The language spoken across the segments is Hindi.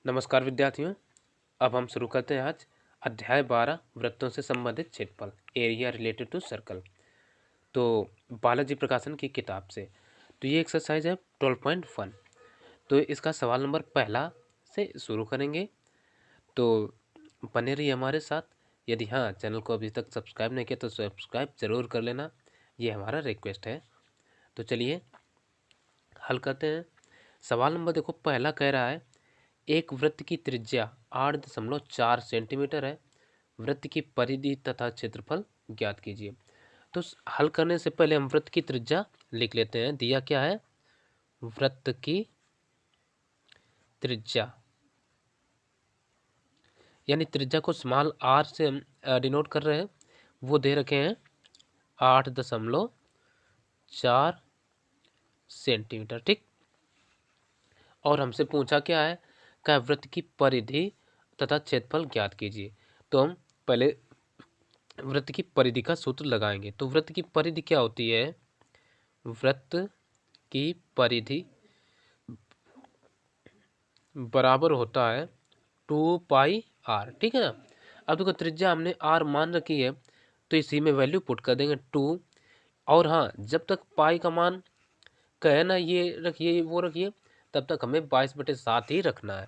नमस्कार विद्यार्थियों। अब हम शुरू करते हैं आज अध्याय 12 वृत्तों से संबंधित क्षेत्रफल एरिया रिलेटेड टू सर्कल। तो बालाजी प्रकाशन की किताब से तो ये एक्सरसाइज है 12.1। तो इसका सवाल नंबर पहला से शुरू करेंगे। तो बने रहिए हमारे साथ। यदि हाँ चैनल को अभी तक सब्सक्राइब नहीं किया तो सब्सक्राइब जरूर कर लेना, ये हमारा रिक्वेस्ट है। तो चलिए हल करते हैं। सवाल नंबर देखो पहला कह रहा है एक वृत्त की त्रिज्या 8.4 सेंटीमीटर है। वृत्त की परिधि तथा क्षेत्रफल ज्ञात कीजिए। तो हल करने से पहले हम वृत्त की त्रिज्या लिख लेते हैं। दिया क्या है, वृत्त की त्रिज्या यानी त्रिज्या को स्मॉल आर से हम डिनोट कर रहे हैं। वो दे रखे हैं 8.4 सेंटीमीटर, ठीक। और हमसे पूछा क्या है, क्या वृत्त की परिधि तथा क्षेत्रफल ज्ञात कीजिए। तो हम पहले वृत्त की परिधि का सूत्र लगाएंगे। तो वृत्त की परिधि क्या होती है, वृत्त की परिधि बराबर होता है 2πr, ठीक है ना। अब देखो त्रिज्या हमने r मान रखी है तो इसी में वैल्यू पुट कर देंगे 2। और हाँ, जब तक पाई का मान कहे ना ये रखिए वो रखिए, तब तक हमें 22/7 ही रखना है।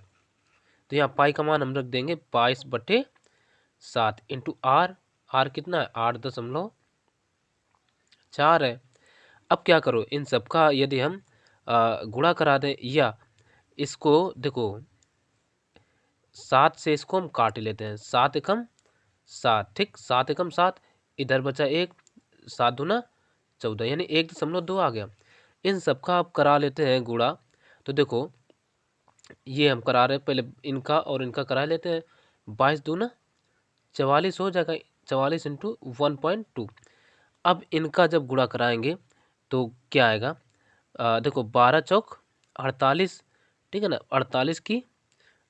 तो यहाँ पाई का मान हम रख देंगे 22/7 इंटू आर। आर कितना है, 8.4 है। अब क्या करो, इन सब का यदि हम गुणा करा दें या इसको देखो 7 से इसको हम काट लेते हैं। 7 एकम 7, ठीक। 7 एकम 7, इधर बचा 1, 7 दूना 14 यानी 1.2 आ गया। इन सब का आप करा लेते हैं गुणा। तो देखो ये हम करा रहे हैं, पहले इनका और इनका करा लेते हैं। 22 दूना 44 हो जाएगा, 44 इंटू 1.2। अब इनका जब गुणा कराएंगे तो क्या आएगा, देखो 12 चौक 48, ठीक है ना। 48 की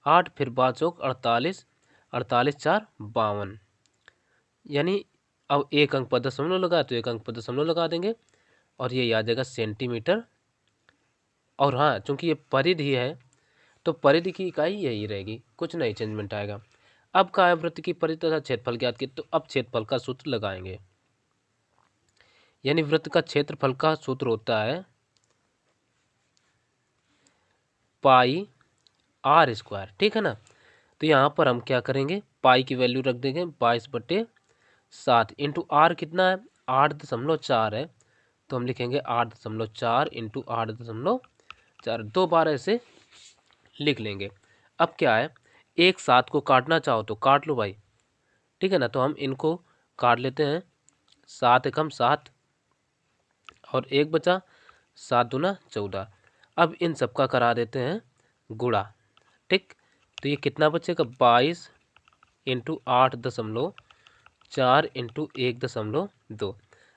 8, फिर 12 चौक 48, 48 4 52, यानी अब एक अंक पर दशमलव लगा तो एक अंक पर दशमलव लगा देंगे और ये आ जाएगा सेंटीमीटर। और हाँ, चूंकि ये परिधि है तो परिधि की इकाई यही रहेगी, कुछ नहीं चेंजमेंट आएगा। अब का है वृत्त की परिधि तथा क्षेत्रफल ज्ञात किए, तो अब क्षेत्रफल का सूत्र लगाएंगे। यानी वृत्त का क्षेत्रफल का सूत्र होता है पाई आर स्क्वायर, ठीक है ना। तो यहाँ पर हम क्या करेंगे, पाई की वैल्यू रख देंगे 22/7 इंटू आर कितना है, 8.4 है। तो हम लिखेंगे 8.4 इंटू 8.4, 2 बार ऐसे लिख लेंगे। अब क्या है, एक 7 को काटना चाहो तो काट लो भाई, ठीक है ना। तो हम इनको काट लेते हैं। 7 एकम 7 और एक बचा, 7 दूना 14। अब इन सब का करा देते हैं गुणा, ठीक। तो ये कितना बचेगा, 22 इंटू 8.4 इंटू 1.2।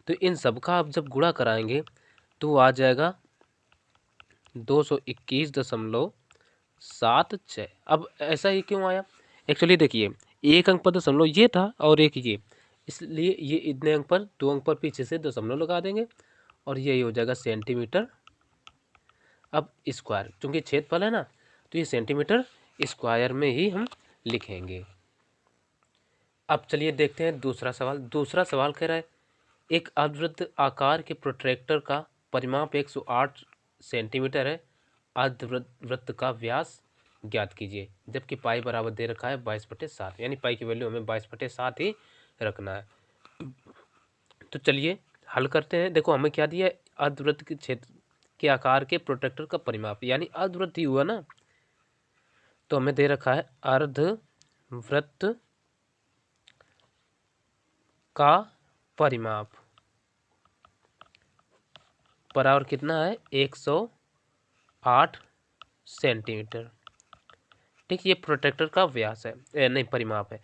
तो इन सब का आप जब गुणा कराएंगे तो आ जाएगा 221.76। अब ऐसा ही क्यों आया, एक्चुअली देखिए एक अंक पर दशमलव ये था और एक ये, इसलिए ये इतने अंक पर 2 अंक पर पीछे से दशमलव लगा देंगे और यही हो जाएगा सेंटीमीटर। अब स्क्वायर, चूंकि क्षेत्रफल है ना तो ये सेंटीमीटर स्क्वायर में ही हम लिखेंगे। अब चलिए देखते हैं दूसरा सवाल। दूसरा सवाल कह रहा है एक अर्धवृत्त आकार के प्रोट्रैक्टर का परिमाप 108 सेंटीमीटर है। अर्धवृत्त का व्यास ज्ञात कीजिए, जबकि पाई बराबर दे रखा है 22/7, यानी पाई की वैल्यू हमें 22/7 ही रखना है। तो चलिए हल करते हैं। देखो हमें क्या दिया है, अर्धवृत्त के क्षेत्र के आकार के प्रोट्रैक्टर का परिमाप, यानी अर्धवृत्त ही हुआ ना। तो हमें दे रखा है अर्धवृत्त का परिमाप बराबर कितना है, 108 सेंटीमीटर, ठीक। ये प्रोट्रैक्टर का व्यास है, नहीं परिमाप है।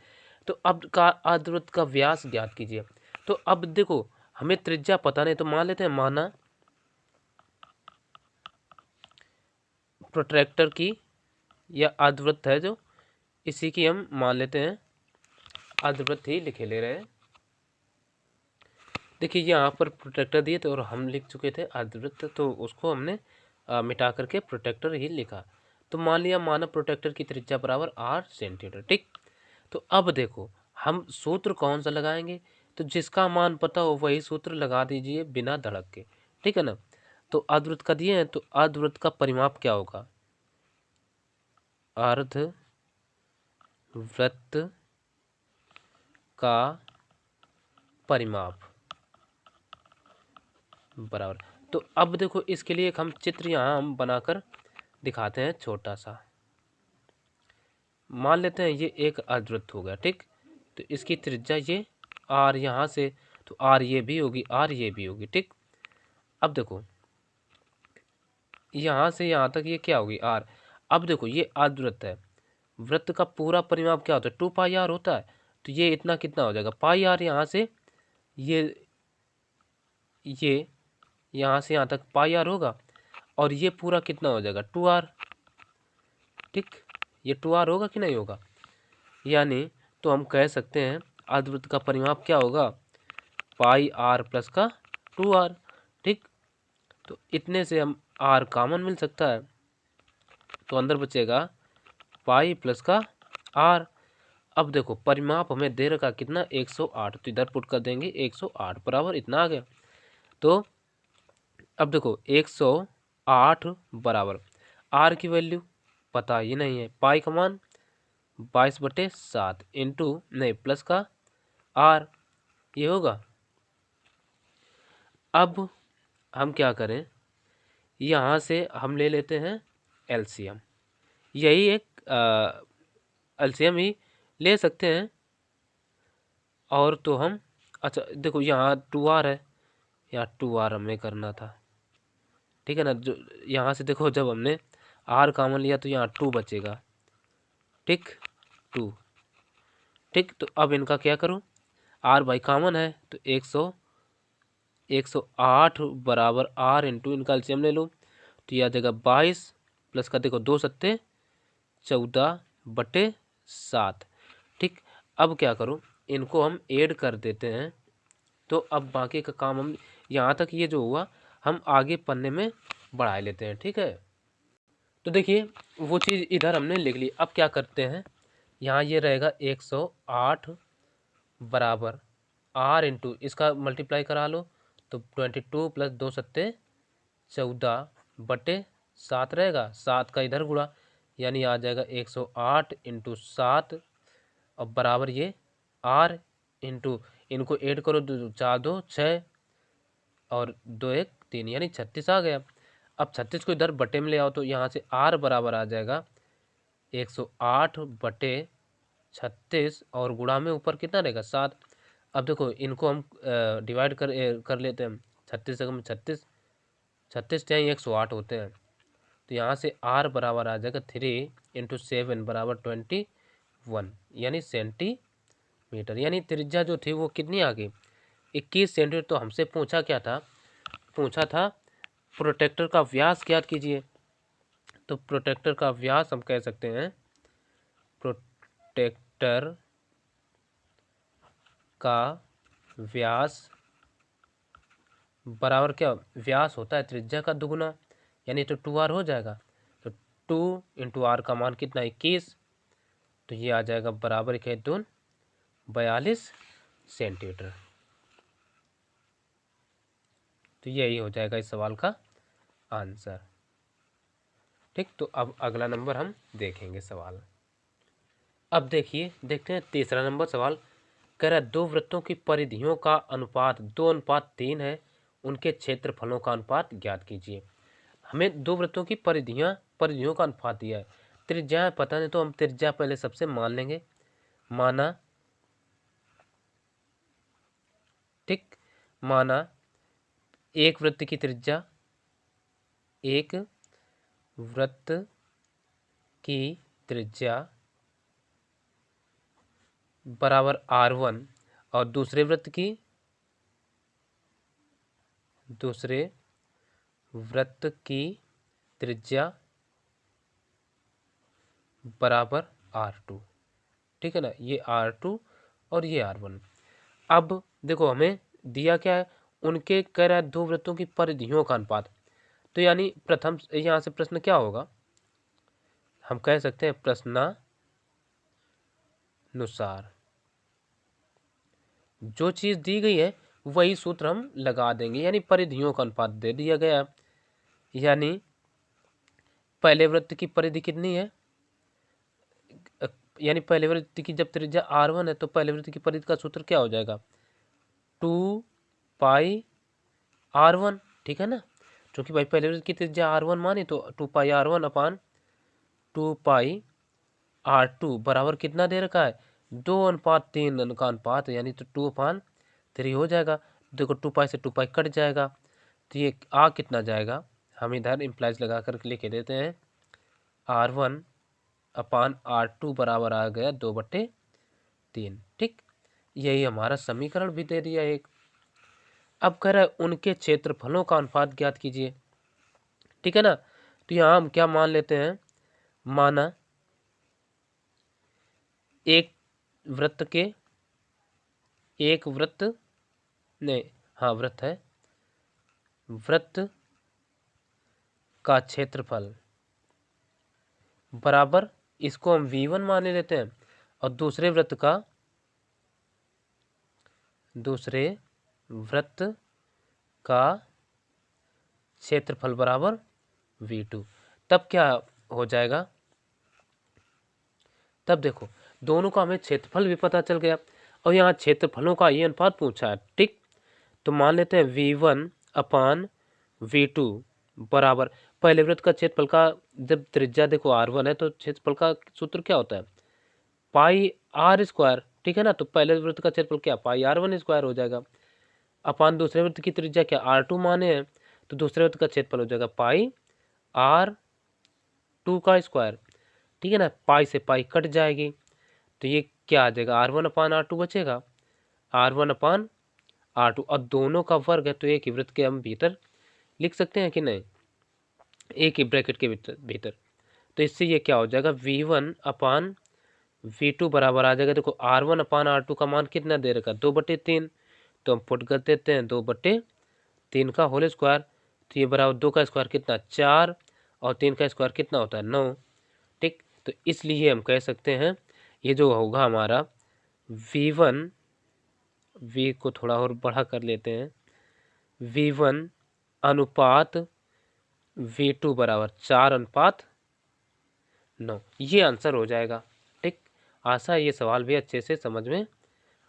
तो अब का अर्धवृत्त का व्यास ज्ञात कीजिए। तो अब देखो हमें त्रिज्या पता नहीं, तो मान लेते हैं माना प्रोट्रैक्टर की या अर्धवृत्त है जो, इसी की हम मान लेते हैं अर्धवृत्त ही लिखे ले रहे हैं। देखिए यहाँ पर प्रोट्रैक्टर दिए थे और हम लिख चुके थे अर्धवृत्त, तो उसको हमने मिटा करके प्रोट्रैक्टर ही लिखा। तो मान लिया मानव प्रोटेक्टर की त्रिज्या बराबर 8 सेंटीमीटर। ठीक, तो अब देखो हम सूत्र कौन सा लगाएंगे, तो जिसका मान पता हो वही सूत्र लगा दीजिए बिना धड़क के। ठीक है ना। तो अर्धवृत्त का दिए हैं, तो अर्धवृत्त का परिमाप क्या होगा, अर्धवृत्त का परिमाप बराबर। तो अब देखो इसके लिए एक हम चित्र यहाँ हम बनाकर दिखाते हैं छोटा सा। मान लेते हैं ये एक अर्धवृत्त हो गया। ठीक, तो इसकी त्रिज्या ये आर यहाँ से, तो आर ये भी होगी, आर ये भी होगी। ठीक, अब देखो यहाँ से यहाँ तक ये क्या होगी, आर। अब देखो ये अर्धवृत्त है, वृत्त का पूरा परिमाप क्या होता है, 2 पाई आर होता है। तो ये इतना कितना हो जाएगा, पाई आर यहाँ से ये यहाँ से यहाँ तक पाई आर होगा, और ये पूरा कितना हो जाएगा 2r। ठीक, ये 2r होगा कि नहीं होगा, यानी तो हम कह सकते हैं अर्धवृत्त का परिमाप क्या होगा, पाई आर प्लस का 2r। ठीक, तो इतने से हम r कॉमन मिल सकता है, तो अंदर बचेगा पाई प्लस का r। अब देखो परिमाप हमें दे रखा कितना 108, तो इधर पुट कर देंगे 108 बराबर इतना आ गया। तो अब देखो 108 बराबर r की वैल्यू पता ही नहीं है, पाई का मान 22/7 इंटू नहीं प्लस का r, ये होगा। अब हम क्या करें, यहाँ से हम ले लेते हैं एलसीएम, यही एक एलसीएम ही ले सकते हैं। और तो हम अच्छा देखो यहाँ 2r है, यहाँ 2r हमें करना था। ठीक है ना, जो यहाँ से देखो जब हमने r कॉमन लिया तो यहाँ 2 बचेगा। ठीक, 2। ठीक, तो अब इनका क्या करूँ, r बाई कॉमन है तो 108 बराबर r इंटू इनका एलसीएम ले लो, तो यह आ जाएगा 22 प्लस का देखो 2 सत्ते 14/7। ठीक, अब क्या करूँ, इनको हम ऐड कर देते हैं, तो अब बाकी का काम हम यहाँ तक ये जो हुआ हम आगे पन्ने में बढ़ा लेते हैं। ठीक है, तो देखिए वो चीज़ इधर हमने लिख ली। अब क्या करते हैं, यहाँ ये रहेगा 108 बराबर r इंटू इसका मल्टीप्लाई करा लो, तो 22 प्लस 2 सत्ते 14/7 रहेगा, 7 का इधर गुणा, यानी आ जाएगा 108 इंटू 7 और बराबर ये r इंटू इनको ऐड करो, 4 2 6 और 2 1 3, यानी 36 आ गया। अब 36 को इधर बटे में ले आओ, तो यहाँ से r बराबर आ जाएगा 108/36 और गुणा में ऊपर कितना रहेगा 7। अब देखो इनको हम डिवाइड कर लेते हैं, 36 से 36 36 चाहे 108 होते हैं, तो यहाँ से r बराबर आ जाएगा 3 इंटू 7 बराबर 21, यानी सेंटीमीटर। यानी त्रिज्या जो थी वो कितनी आ गई 21 सेंटीमीटर। तो हमसे पूछा क्या था, पूछा था प्रोटेक्टर का व्यास ज्ञात कीजिए। तो प्रोटेक्टर का व्यास हम कह सकते हैं, प्रोटेक्टर का व्यास बराबर क्या, व्यास होता है त्रिज्या का दुगुना, यानी तो 2r हो जाएगा। तो 2 इंटू r का मान कितना 21, तो ये आ जाएगा बराबर 42 सेंटीमीटर। तो यही हो जाएगा इस सवाल का आंसर। ठीक, तो अब अगला नंबर हम देखेंगे सवाल। अब देखिए देखते हैं तीसरा नंबर सवाल। कह रहा है दो वृत्तों की परिधियों का अनुपात 2:3 है, उनके क्षेत्रफलों का अनुपात ज्ञात कीजिए। हमें दो वृत्तों की परिधियों का अनुपात दिया है, त्रिज्या पता नहीं, तो हम त्रिज्या पहले सबसे मान लेंगे, माना। ठीक, माना एक वृत्त की त्रिज्या, एक वृत्त की त्रिज्या बराबर r1 और दूसरे वृत्त की त्रिज्या बराबर r2। ठीक है ना, ये r2 और ये r1। अब देखो हमें दिया क्या है, उनके कह रहा है दो वृत्तों की परिधियों का अनुपात। तो यानी प्रथम यहाँ से प्रश्न क्या होगा, हम कह सकते हैं प्रश्नानुसार जो चीज़ दी गई है वही सूत्र हम लगा देंगे, यानी परिधियों का अनुपात दे दिया गया, यानी पहले वृत्त की परिधि कितनी है, यानी पहले वृत्त की जब त्रिज्या r1 है तो पहले वृत्त की परिधि का सूत्र क्या हो जाएगा, 2πr1, ठीक है ना। क्योंकि भाई पहले वृत्त की त्रिज्या r1 मानी तो 2πr1 अपान 2πr2 बराबर कितना दे रखा है, 2:3 का अनुपात, यानी तो 2/3 हो जाएगा। देखो 2π से 2π कट जाएगा तो ये आ कितना जाएगा, हम इधर इम्प्लाइज लगा कर लिख देते हैं, r1 अपान r2 बराबर आ गया 2/3, ठीक। यही हमारा समीकरण भी दे दिया एक। अब कह रहा है उनके क्षेत्रफलों का अनुपात ज्ञात कीजिए, ठीक है ना। तो यहाँ हम क्या मान लेते हैं, माना एक वृत्त वृत्त का क्षेत्रफल बराबर, इसको हम v1 मान लेते हैं, और दूसरे वृत्त का क्षेत्रफल बराबर v2। तब क्या हो जाएगा, तब देखो दोनों का हमें क्षेत्रफल भी पता चल गया और यहाँ क्षेत्रफलों का ये अनुपात पूछा है, ठीक। तो मान लेते हैं v1 अपान v2 बराबर, पहले वृत्त का क्षेत्रफल का, जब त्रिज्या देखो r1 है तो क्षेत्रफल का सूत्र क्या होता है, πr², ठीक है ना। तो पहले वृत्त का क्षेत्रफल क्या, πr1² हो जाएगा, अपान दूसरे वृत्त की त्रिज्या क्या r2 माने हैं, तो दूसरे वृत्त का क्षेत्रफल हो जाएगा πr2², ठीक है ना। पाई से पाई कट जाएगी तो ये क्या आ जाएगा, r1 अपान r2 बचेगा, r1 अपान r2, और दोनों का वर्ग है तो एक ही वृत्त के हम भीतर लिख सकते हैं कि नहीं, एक ही ब्रैकेट के भीतर। तो इससे ये क्या हो जाएगा, v1 अपान v2 बराबर आ जाएगा, देखो r1 अपान r2 का मान कितना दे रखा, 2/3, तो हम पुट कर देते हैं 2/3 का होल स्क्वायर, तो ये बराबर 2 का स्क्वायर कितना 4, और 3 का स्क्वायर कितना होता है 9, ठीक। तो इसलिए हम कह सकते हैं ये जो होगा हमारा v1, v को थोड़ा और बढ़ा कर लेते हैं, v1 अनुपात v2 बराबर 4:9, ये आंसर हो जाएगा, ठीक। आशा है ये सवाल भी अच्छे से समझ में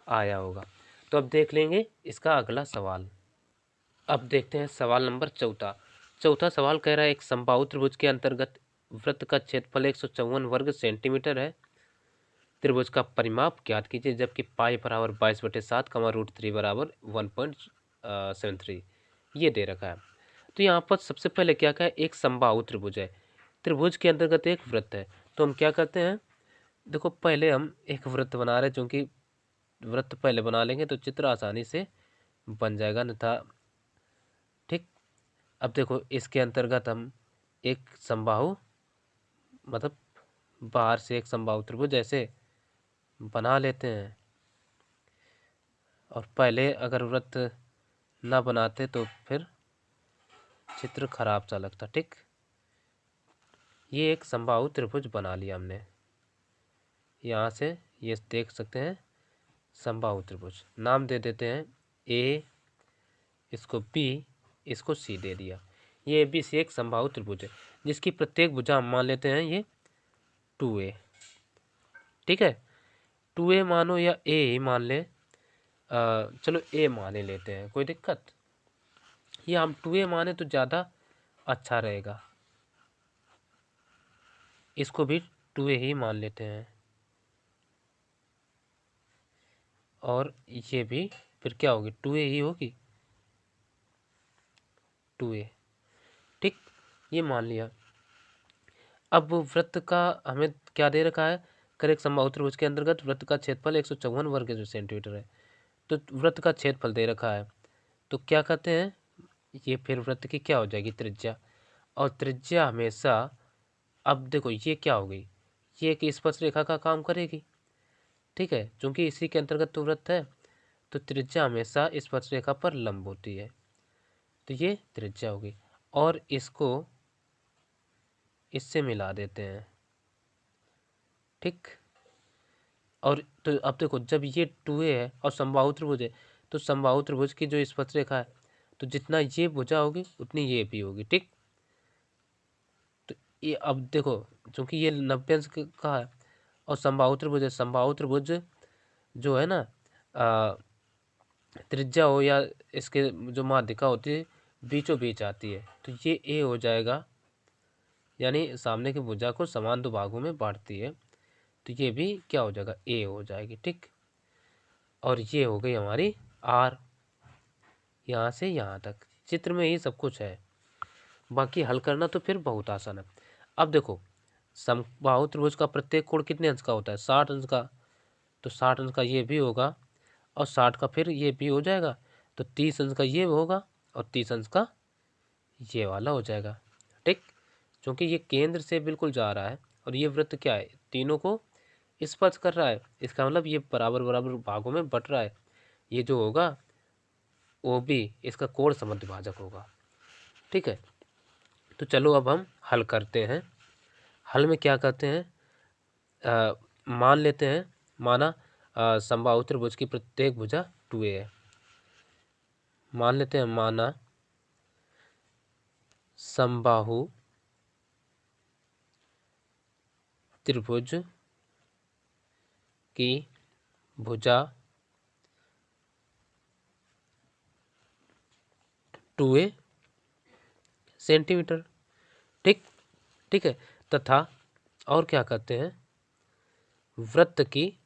आया होगा। तो अब देख लेंगे इसका अगला सवाल। अब देखते हैं सवाल नंबर चौथा सवाल कह रहा है एक समबाहु त्रिभुज के अंतर्गत वृत्त का क्षेत्रफल 154 वर्ग सेंटीमीटर है, त्रिभुज का परिमाप ज्ञात कीजिए, जबकि पाई बराबर 22/7 √3 बराबर 1.73 ये दे रखा है। तो यहाँ पर सबसे पहले क्या है, एक समबाहु त्रिभुज है, त्रिभुज के अंतर्गत एक वृत्त है, तो हम क्या करते हैं, देखो पहले हम एक वृत्त बना रहे हैं, क्योंकि वृत्त पहले बना लेंगे तो चित्र आसानी से बन जाएगा, अन्यथा, ठीक। अब देखो इसके अंतर्गत हम एक समबाहु, मतलब बाहर से एक समबाहु त्रिभुज ऐसे बना लेते हैं, और पहले अगर वृत्त ना बनाते तो फिर चित्र खराब सा लगता, ठीक। ये एक समबाहु त्रिभुज बना लिया हमने, यहाँ से ये देख सकते हैं समबाहु त्रिभुज, नाम दे देते हैं ए, इसको बी, इसको सी दे दिया। ये बी सी एक समबाहु त्रिभुज है जिसकी प्रत्येक भुजा हम मान लेते हैं ये 2a, ठीक है। 2a मानो या a ही मान ले, चलो a माने लेते हैं, कोई दिक्कत, ये हम 2a माने तो ज़्यादा अच्छा रहेगा, इसको भी 2a ही मान लेते हैं, और ये भी फिर क्या होगी 2a ही होगी, 2a, ठीक, ये मान लिया। अब वृत्त का हमें क्या दे रखा है, कर एक समबाहु त्रिभुज के अंतर्गत वृत्त का क्षेत्रफल 154 वर्ग सेंटीमीटर है, तो वृत्त का क्षेत्रफल दे रखा है, तो क्या कहते हैं, ये फिर वृत्त की क्या हो जाएगी त्रिज्या, और त्रिज्या हमेशा, अब देखो ये क्या हो गई, ये एक स्पर्श रेखा का काम करेगी, ठीक है, क्योंकि इसी के अंतर्गत तो वृत्त है, तो त्रिज्या हमेशा स्पर्श रेखा पर लंब होती है, तो ये त्रिज्या होगी, और इसको इससे मिला देते हैं, ठीक। और तो अब देखो, जब ये 2a है और समबाहु त्रिभुज है, तो समबाहु त्रिभुज की जो स्पर्श रेखा है, तो जितना ये भुजा होगी उतनी ये भी होगी। ठीक। तो ये अब देखो, चूंकि ये 90 अंश का है और समबाहु त्रिभुज है, समबाहु त्रिभुज जो है ना, त्रिज्या हो या इसके जो माध्यिका होती है बीचों बीच आती है, तो ये ए हो जाएगा, यानी सामने की भुजा को समान दो भागों में बांटती है, तो ये भी क्या हो जाएगा, ए हो जाएगी। ठीक। और ये हो गई हमारी आर, यहाँ से यहाँ तक चित्र में ही सब कुछ है, बाकी हल करना तो फिर बहुत आसान है। अब देखो, समबाहु त्रिभुज का प्रत्येक कोण कितने अंश का होता है, 60 अंश का, तो 60 अंश का ये भी होगा और 60 का फिर ये भी हो जाएगा, तो 30 अंश का ये होगा और 30 अंश का ये वाला हो जाएगा। ठीक। क्योंकि ये केंद्र से बिल्कुल जा रहा है और ये वृत्त क्या है, तीनों को स्पर्श कर रहा है, इसका मतलब ये बराबर बराबर भागों में बट रहा है, ये जो होगा वो भी इसका कोण समद्विभाजक होगा। ठीक है। तो चलो अब हम हल करते हैं। हल में क्या करते हैं, मान लेते हैं, माना समबाहु त्रिभुज की प्रत्येक भुजा 2a है, मान लेते हैं, माना समबाहु त्रिभुज की भुजा 2a सेंटीमीटर। ठीक। ठीक है। तथा और क्या करते हैं, वृत्त की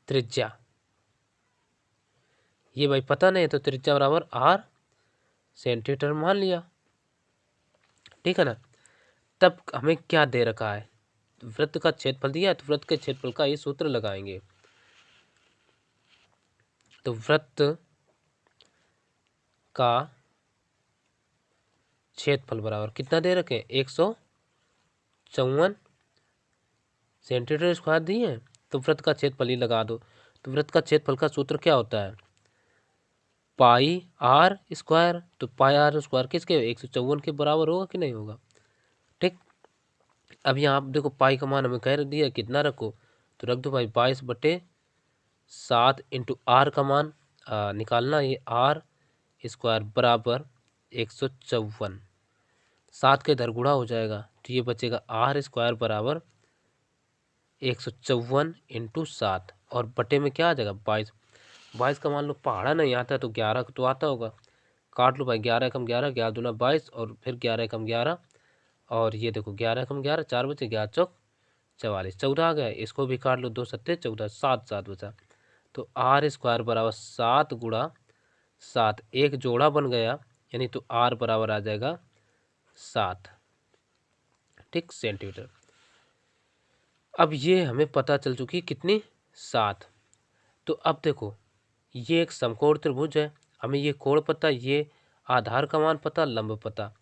त्रिज्या, ये भाई पता नहीं तो त्रिज्या बराबर आर सेंटीमीटर मान लिया। ठीक है ना। तब हमें क्या दे रखा है, वृत्त का क्षेत्रफल दिया है, तो वृत्त के क्षेत्रफल का ये सूत्र लगाएंगे। तो वृत्त का क्षेत्रफल बराबर कितना दे रखे, 154 सेंटीमीटर स्क्वायर दिए हैं, तो वृत्त का क्षेत्रफल ही लगा दो। तो वृत्त का क्षेत्रफल का सूत्र क्या होता है, पाई आर स्क्वायर, तो पाई आर स्क्वायर किसके 154 के बराबर होगा कि नहीं होगा। ठीक। अब यहाँ आप देखो, पाई का मान हमें कह दिया कितना रखो, तो रख दो भाई 22/7 इंटू आर का मान निकालना, ये आर स्क्वायर बराबर 154, 7 के इधर गुणा हो जाएगा, तो ये बचेगा आर स्क्वायर बराबर 154 इंटू 7, और बटे में क्या आ जाएगा 22। 22 का मान लो पहाड़ा नहीं आता है तो 11 तो आता होगा, काट लो भाई, 11 कम 11, 11 दूना 22, और फिर 11 कम 11, और ये देखो 11 कम 11, 4 बचे, 11 चौक 44, 14 आ गया, इसको भी काट लो, 2 सत्ते 14, 7 7 बचा, तो आर स्क्वायर बराबर 7 गुणा 7, एक जोड़ा बन गया, यानी तो आर बराबर आ जाएगा 7। ठीक, सेंटीमीटर। अब ये हमें पता चल चुकी कितनी, 7। तो अब देखो, ये एक समकोण त्रिभुज है, हमें ये कोण पता, ये आधार का मान पता, लंब पता,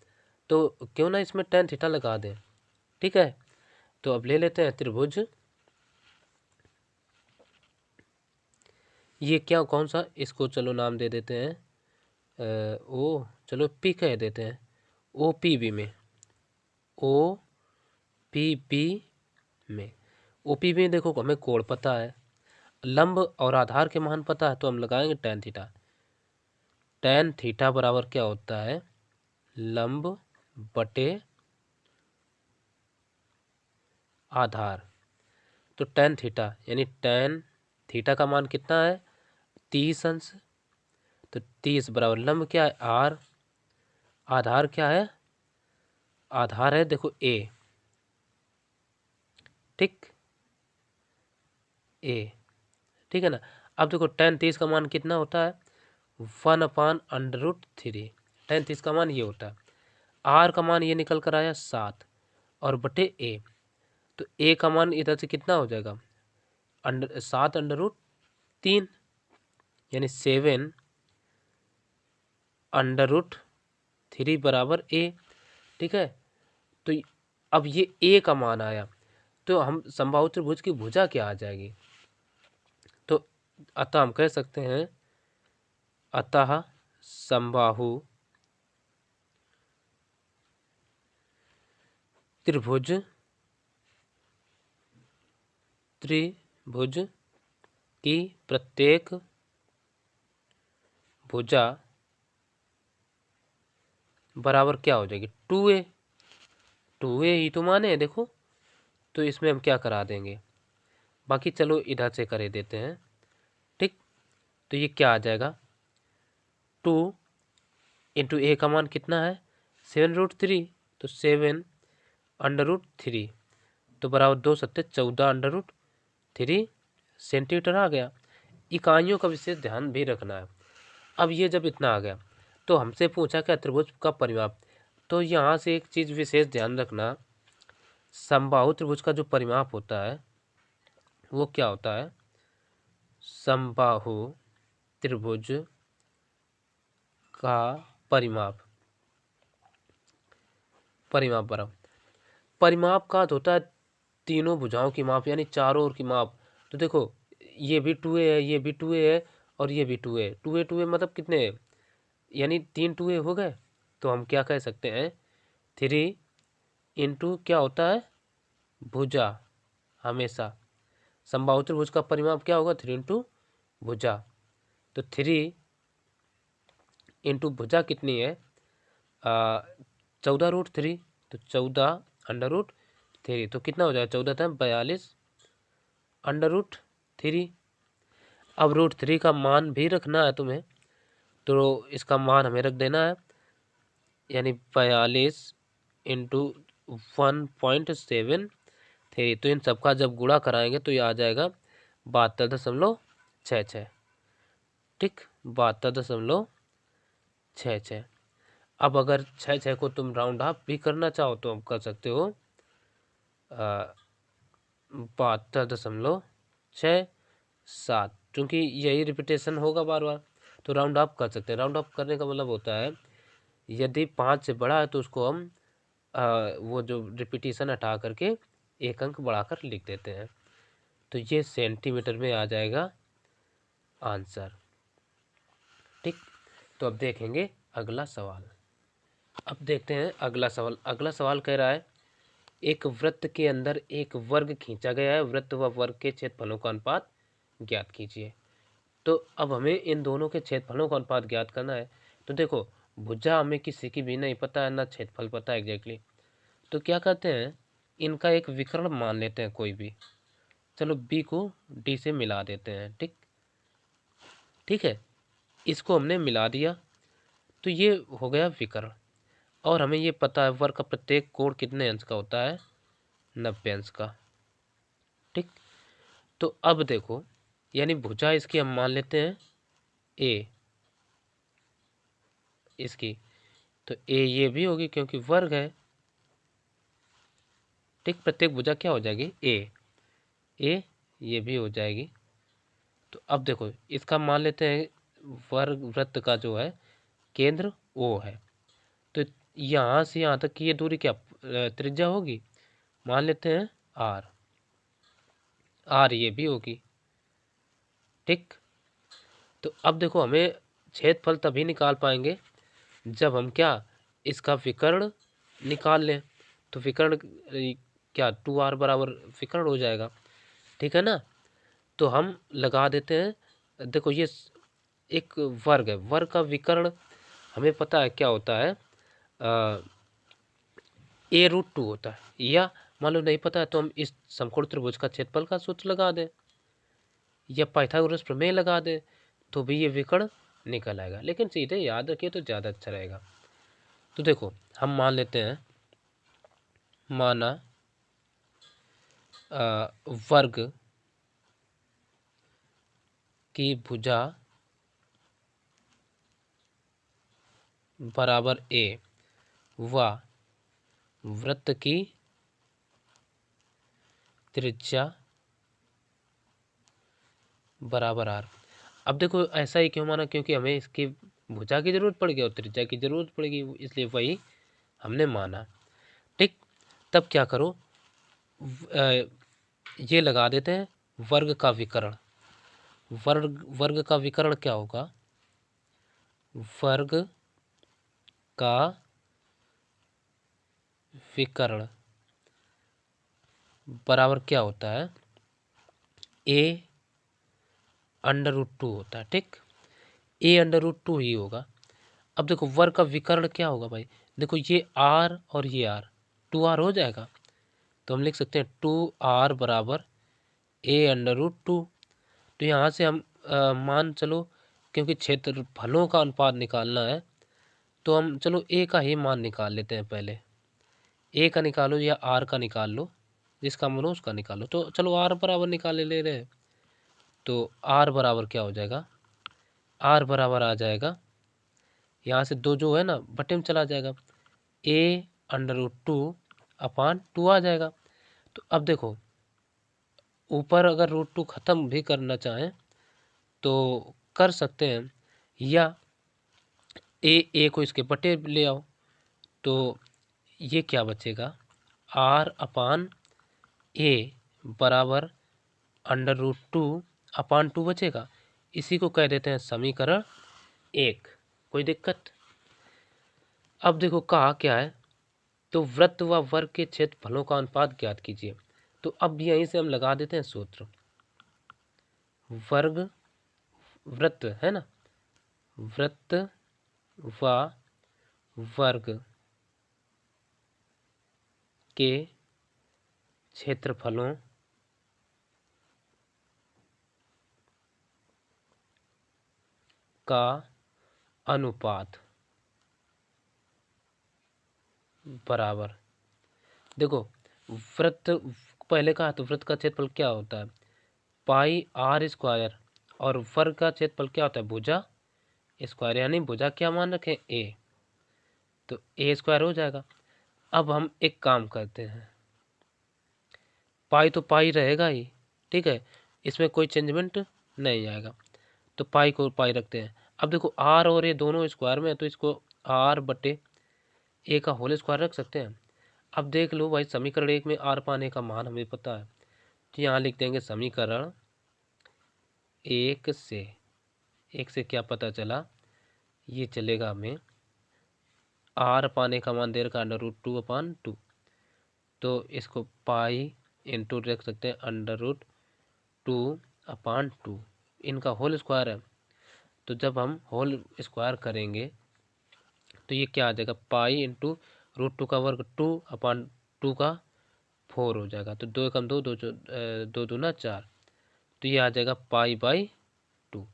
तो क्यों ना इसमें tan थीटा लगा दें। ठीक है। तो अब ले लेते हैं त्रिभुज, ये क्या कौन सा, इसको चलो नाम दे देते हैं ओ, चलो पी कह देते हैं, ओ पी बी में, ओ पी बी में, ओ पी बी में देखो हमें कोण पता है, लंब और आधार के मान पता है, तो हम लगाएंगे tan थीटा। tan थीटा बराबर क्या होता है, लंब बटे आधार, तो tan थीटा यानी tan थीटा का मान कितना है, 30 अंश, तो 30 बराबर लंब क्या है आर, आधार क्या है, आधार है देखो ए। ठीक, ए। ठीक है ना। अब देखो tan 30 का मान कितना होता है, 1/√3, tan 30 का मान ये होता है, आर का मान ये निकल कर आया 7 और बटे ए, तो ए का मान इधर से कितना हो जाएगा, 7/3, यानी 7/3 बराबर ए। ठीक है। तो अब ये ए का मान आया, तो हम समबाहु त्रिभुज की भुजा क्या आ जाएगी, तो अतः हम कह सकते हैं, अतः समबाहु त्रिभुज त्रिभुज की प्रत्येक भुजा बराबर क्या हो जाएगी, 2a। 2a ही तो माने हैं देखो, तो इसमें हम क्या करा देंगे, बाकी चलो इधर से कर देते हैं। ठीक, तो ये क्या आ जाएगा, 2 इंटू ए का मान कितना है 7√3, तो 7√3 तो बराबर 2 सत्ते 14√3 सेंटीमीटर आ गया। इकाइयों का विशेष ध्यान भी रखना है। अब ये जब इतना आ गया तो हमसे पूछा क्या त्रिभुज का परिमाप, तो यहाँ से एक चीज़ विशेष ध्यान रखना, समबाहु त्रिभुज का जो परिमाप होता है वो क्या होता है, समबाहु त्रिभुज का परिमाप बराबर परिमाप का होता है तीनों भुजाओं की माप, यानी चारों ओर की माप। तो देखो ये भी 2a है, ये भी 2a है और ये भी 2a। 2a मतलब कितने, यानी 3 2a हो गए। तो हम क्या कह सकते हैं, 3 इंटू क्या होता है भुजा, हमेशा समबाहु त्रिभुज का परिमाप क्या होगा 3 इंटू भुजा। तो 3 इंटू भुजा कितनी है 14√3, तो 14√3 तो कितना हो जाएगा 14 था 42√3। अब √3 का मान भी रखना है तुम्हें, तो इसका मान हमें रख देना है, यानी 42 इंटू 1.73। तो इन सबका जब गुणा कराएंगे तो ये आ जाएगा 72.66। ठीक, 72.66। अब अगर 6 को तुम राउंड ऑफ भी करना चाहो तो हम कर सकते हो 72.67, क्योंकि यही रिपीटेशन होगा बार बार, तो राउंड ऑफ कर सकते हैं। राउंड ऑफ करने का मतलब होता है यदि 5 से बड़ा है तो उसको हम वो जो रिपीटेशन हटा करके एक अंक बढ़ाकर लिख देते हैं। तो ये सेंटीमीटर में आ जाएगा आंसर। ठीक, तो अब देखेंगे अगला सवाल। अब देखते हैं अगला सवाल। अगला सवाल कह रहा है एक वृत्त के अंदर एक वर्ग खींचा गया है, वृत्त व वर्ग के क्षेत्रफलों का अनुपात ज्ञात कीजिए। तो अब हमें इन दोनों के क्षेत्रफलों का अनुपात ज्ञात करना है। तो देखो भुजा हमें किसी की भी नहीं पता है, ना क्षेत्रफल पता है एग्जैक्टली। तो क्या करते हैं, इनका एक विकर्ण मान लेते हैं कोई भी। चलो बी को डी से मिला देते हैं। ठीक, ठीक है, इसको हमने मिला दिया तो ये हो गया विकर्ण। और हमें ये पता है वर्ग का प्रत्येक कोण कितने अंश का होता है, 90 अंश का। ठीक, तो अब देखो यानी भुजा इसकी हम मान लेते हैं ए, इसकी तो ए ये भी होगी क्योंकि वर्ग है। ठीक, प्रत्येक भुजा क्या हो जाएगी ए ये भी हो जाएगी। तो अब देखो इसका मान लेते हैं वर्ग वृत्त का जो है केंद्र ओ है। तो यहाँ से यहाँ तक की ये दूरी क्या त्रिज्या होगी, मान लेते हैं आर ये भी होगी। ठीक, तो अब देखो हमें क्षेत्रफल तभी निकाल पाएंगे जब हम क्या इसका विकर्ण निकाल लें। तो विकर्ण क्या 2r बराबर विकर्ण हो जाएगा। ठीक है ना, तो हम लगा देते हैं। देखो ये एक वर्ग है, वर्ग का विकर्ण हमें पता है क्या होता है a√2 होता है, या मान लो नहीं पता है तो हम इस समकोण त्रिभुज का क्षेत्रफल का सूत्र लगा दें या पाइथागोरस प्रमेय लगा दें तो भी ये विकर्ण निकल आएगा। लेकिन सीधे याद रखिए तो ज़्यादा अच्छा रहेगा। तो देखो हम मान लेते हैं, माना वर्ग की भुजा बराबर ए व वृत्त की त्रिज्या बराबर आर। अब देखो ऐसा ही क्यों माना, क्योंकि हमें इसकी भुजा की जरूरत पड़ेगी और त्रिज्या की जरूरत पड़ेगी, इसलिए वही हमने माना। ठीक, तब क्या करो ये लगा देते हैं वर्ग का विकर्ण। वर्ग का विकर्ण क्या होगा, वर्ग का विकर्ण बराबर क्या होता है a √2 होता है, ठीक, a √2 ही होगा। अब देखो वर्ग का विकर्ण क्या होगा भाई, देखो ये r और ये r, 2r हो जाएगा, तो हम लिख सकते हैं 2r बराबर a√2। तो यहाँ से हम मान चलो, क्योंकि क्षेत्रफलों का अनुपात निकालना है तो हम चलो a का ही मान निकाल लेते हैं पहले। a का निकालो या r का निकाल लो, जिसका मन हो उसका निकालो। तो चलो r बराबर निकाल ले रहे हैं, तो r बराबर क्या हो जाएगा, r बराबर आ जाएगा, यहाँ से 2 जो है ना बटे में चला जाएगा, a√2/2 आ जाएगा। तो अब देखो ऊपर अगर √2 ख़त्म भी करना चाहें तो कर सकते हैं, या a को इसके बटे ले आओ, तो ये क्या बचेगा, r/a बराबर √2/2 बचेगा। इसी को कह देते हैं समीकरण 1। कोई दिक्कत। अब देखो कहा क्या है, तो वृत्त व वर्ग के क्षेत्रफलों का अनुपात ज्ञात कीजिए। तो अब यहीं से हम लगा देते हैं सूत्र, वर्ग वृत्त है ना, वृत्त व वर्ग के क्षेत्रफलों का अनुपात बराबर, देखो वृत्त पहले कहा, तो वृत्त का क्षेत्रफल क्या होता है, πr², और वर्ग का क्षेत्रफल क्या होता है, भुजा स्क्वायर, यानी भुजा क्या मान रखें, a, तो a² हो जाएगा। अब हम एक काम करते हैं, पाई तो पाई रहेगा ही, ठीक है, इसमें कोई चेंजमेंट नहीं आएगा, तो पाई को पाई रखते हैं। अब देखो r और a दोनों स्क्वायर में है, तो इसको r/a का होल स्क्वायर रख सकते हैं। अब देख लो भाई, समीकरण 1 में r पाने का मान हमें पता है, तो यहाँ लिख देंगे समीकरण 1 से क्या पता चला, ये चलेगा हमें, r पाने का मान दे रखा √2/2, तो इसको पाई इंटू रख सकते हैं √2/2, इनका होल स्क्वायर है। तो जब हम होल स्क्वायर करेंगे तो ये क्या आ जाएगा, पाई इंटू √2 का वर्ग 2/2 का 4 हो जाएगा, तो 2 एकम 2, 2 दूना 4, तो ये आ जाएगा π/2,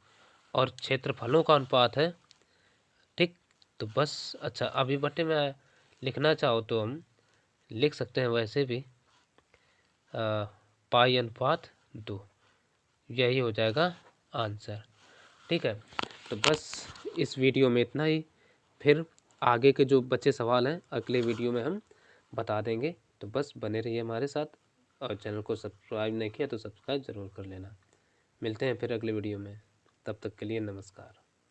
और क्षेत्रफलों का अनुपात है, ठीक। तो बस, अच्छा अभी बटे में लिखना चाहो तो हम लिख सकते हैं वैसे भी π/2, यही हो जाएगा आंसर, ठीक है। तो बस इस वीडियो में इतना ही, फिर आगे के जो बचे सवाल हैं अगले वीडियो में हम बता देंगे। तो बस बने रहिए हमारे साथ, और चैनल को सब्सक्राइब नहीं किया तो सब्सक्राइब ज़रूर कर लेना। मिलते हैं फिर अगले वीडियो में, तब तक के लिए नमस्कार।